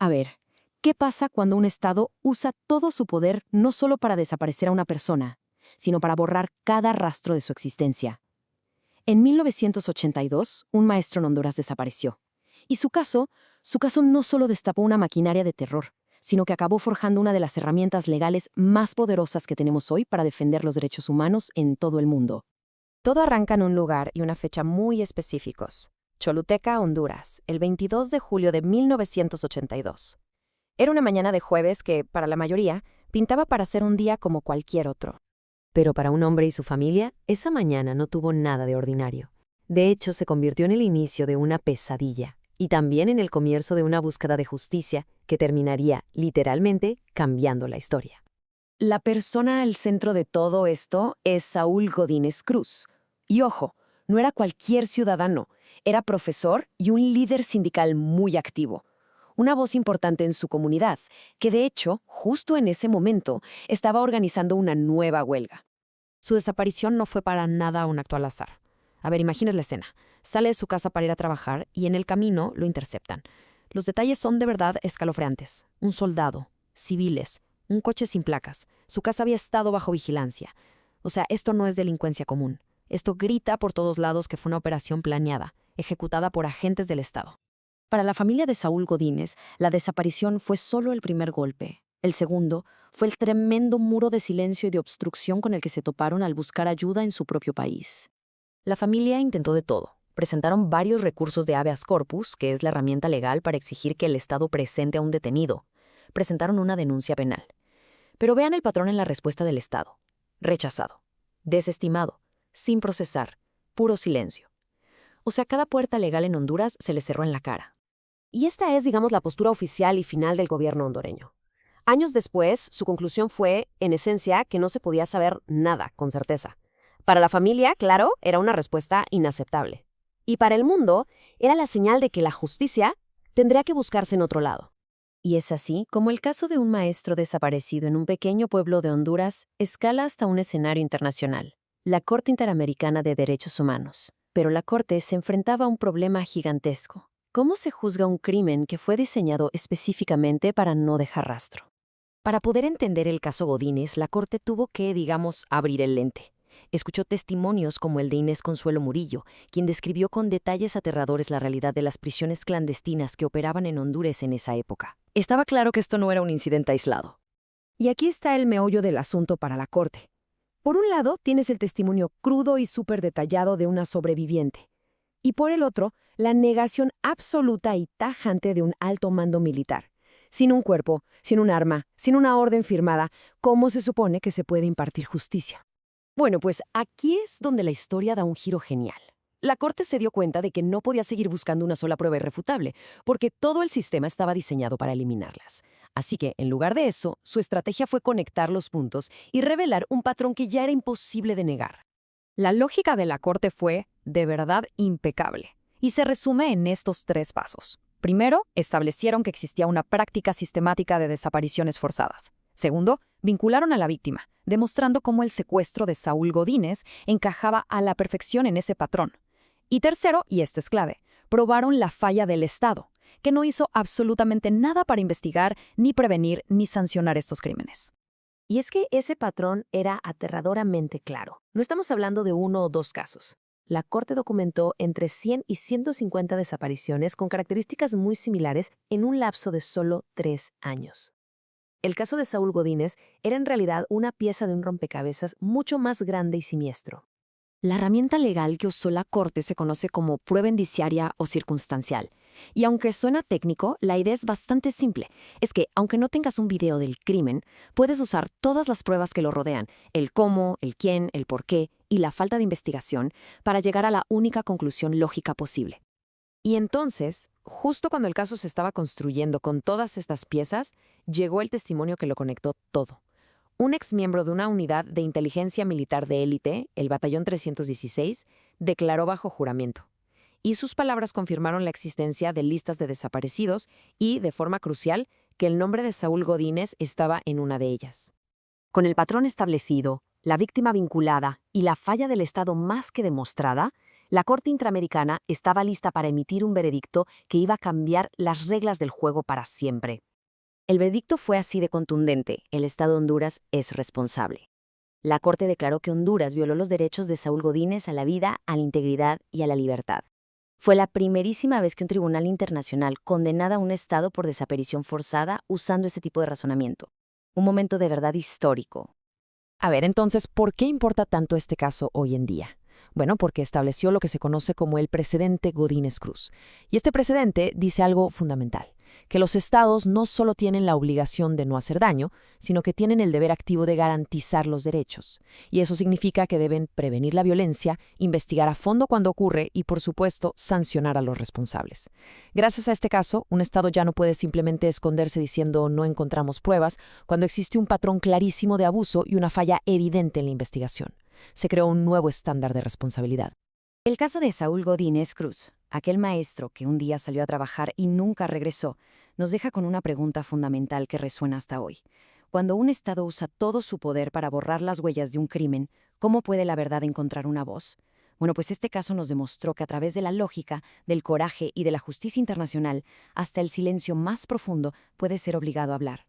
A ver, ¿qué pasa cuando un Estado usa todo su poder no solo para desaparecer a una persona, sino para borrar cada rastro de su existencia? En 1982, un maestro en Honduras desapareció. Y su caso no solo destapó una maquinaria de terror, sino que acabó forjando una de las herramientas legales más poderosas que tenemos hoy para defender los derechos humanos en todo el mundo. Todo arranca en un lugar y una fecha muy específicos. Choluteca, Honduras, el 22 de julio de 1982. Era una mañana de jueves que, para la mayoría, pintaba para ser un día como cualquier otro. Pero para un hombre y su familia, esa mañana no tuvo nada de ordinario. De hecho, se convirtió en el inicio de una pesadilla, y también en el comienzo de una búsqueda de justicia que terminaría, literalmente, cambiando la historia. La persona al centro de todo esto es Saúl Godínez Cruz. Y ojo, no era cualquier ciudadano, era profesor y un líder sindical muy activo. Una voz importante en su comunidad, que de hecho, justo en ese momento, estaba organizando una nueva huelga. Su desaparición no fue para nada un acto al azar. A ver, imagines la escena. Sale de su casa para ir a trabajar y en el camino lo interceptan. Los detalles son de verdad escalofriantes. Un soldado, civiles, un coche sin placas. Su casa había estado bajo vigilancia. O sea, esto no es delincuencia común. Esto grita por todos lados que fue una operación planeada, ejecutada por agentes del Estado. Para la familia de Saúl Godínez, la desaparición fue solo el primer golpe. El segundo fue el tremendo muro de silencio y de obstrucción con el que se toparon al buscar ayuda en su propio país. La familia intentó de todo. Presentaron varios recursos de habeas corpus, que es la herramienta legal para exigir que el Estado presente a un detenido. Presentaron una denuncia penal. Pero vean el patrón en la respuesta del Estado. Rechazado, desestimado, sin procesar, puro silencio. O sea, cada puerta legal en Honduras se le cerró en la cara. Y esta es, digamos, la postura oficial y final del gobierno hondureño. Años después, su conclusión fue, en esencia, que no se podía saber nada con certeza. Para la familia, claro, era una respuesta inaceptable. Y para el mundo, era la señal de que la justicia tendría que buscarse en otro lado. Y es así como el caso de un maestro desaparecido en un pequeño pueblo de Honduras escala hasta un escenario internacional, la Corte Interamericana de Derechos Humanos. Pero la Corte se enfrentaba a un problema gigantesco. ¿Cómo se juzga un crimen que fue diseñado específicamente para no dejar rastro? Para poder entender el caso Godínez, la Corte tuvo que, digamos, abrir el lente. Escuchó testimonios como el de Inés Consuelo Murillo, quien describió con detalles aterradores la realidad de las prisiones clandestinas que operaban en Honduras en esa época. Estaba claro que esto no era un incidente aislado. Y aquí está el meollo del asunto para la Corte. Por un lado, tienes el testimonio crudo y súper detallado de una sobreviviente. Y por el otro, la negación absoluta y tajante de un alto mando militar. Sin un cuerpo, sin un arma, sin una orden firmada, ¿cómo se supone que se puede impartir justicia? Bueno, pues aquí es donde la historia da un giro genial. La Corte se dio cuenta de que no podía seguir buscando una sola prueba irrefutable, porque todo el sistema estaba diseñado para eliminarlas. Así que, en lugar de eso, su estrategia fue conectar los puntos y revelar un patrón que ya era imposible de negar. La lógica de la Corte fue, de verdad, impecable, y se resume en estos 3 pasos. Primero, establecieron que existía una práctica sistemática de desapariciones forzadas. Segundo, vincularon a la víctima, demostrando cómo el secuestro de Saúl Godínez encajaba a la perfección en ese patrón. Y tercero, y esto es clave, probaron la falla del Estado, que no hizo absolutamente nada para investigar, ni prevenir, ni sancionar estos crímenes. Y es que ese patrón era aterradoramente claro. No estamos hablando de 1 o 2 casos. La Corte documentó entre 100 y 150 desapariciones con características muy similares en un lapso de solo 3 años. El caso de Saúl Godínez era en realidad una pieza de un rompecabezas mucho más grande y siniestro. La herramienta legal que usó la Corte se conoce como prueba indiciaria o circunstancial. Y aunque suena técnico, la idea es bastante simple. Es que, aunque no tengas un video del crimen, puedes usar todas las pruebas que lo rodean, el cómo, el quién, el por qué y la falta de investigación, para llegar a la única conclusión lógica posible. Y entonces, justo cuando el caso se estaba construyendo con todas estas piezas, llegó el testimonio que lo conectó todo. Un exmiembro de una unidad de inteligencia militar de élite, el Batallón 316, declaró bajo juramento. Y sus palabras confirmaron la existencia de listas de desaparecidos y, de forma crucial, que el nombre de Saúl Godínez estaba en una de ellas. Con el patrón establecido, la víctima vinculada y la falla del Estado más que demostrada, La Corte Interamericana estaba lista para emitir un veredicto que iba a cambiar las reglas del juego para siempre. El veredicto fue así de contundente: el Estado de Honduras es responsable. La Corte declaró que Honduras violó los derechos de Saúl Godínez a la vida, a la integridad y a la libertad. Fue la primerísima vez que un tribunal internacional condenaba a un Estado por desaparición forzada usando este tipo de razonamiento. Un momento de verdad histórico. A ver, entonces, ¿por qué importa tanto este caso hoy en día? Bueno, porque estableció lo que se conoce como el precedente Godínez Cruz. Y este precedente dice algo fundamental: que los estados no solo tienen la obligación de no hacer daño, sino que tienen el deber activo de garantizar los derechos. Y eso significa que deben prevenir la violencia, investigar a fondo cuando ocurre y, por supuesto, sancionar a los responsables. Gracias a este caso, un estado ya no puede simplemente esconderse diciendo no encontramos pruebas cuando existe un patrón clarísimo de abuso y una falla evidente en la investigación. Se creó un nuevo estándar de responsabilidad. El caso de Saúl Godínez Cruz, aquel maestro que un día salió a trabajar y nunca regresó, nos deja con una pregunta fundamental que resuena hasta hoy. Cuando un Estado usa todo su poder para borrar las huellas de un crimen, ¿cómo puede la verdad encontrar una voz? Bueno, pues este caso nos demostró que a través de la lógica, del coraje y de la justicia internacional, hasta el silencio más profundo puede ser obligado a hablar.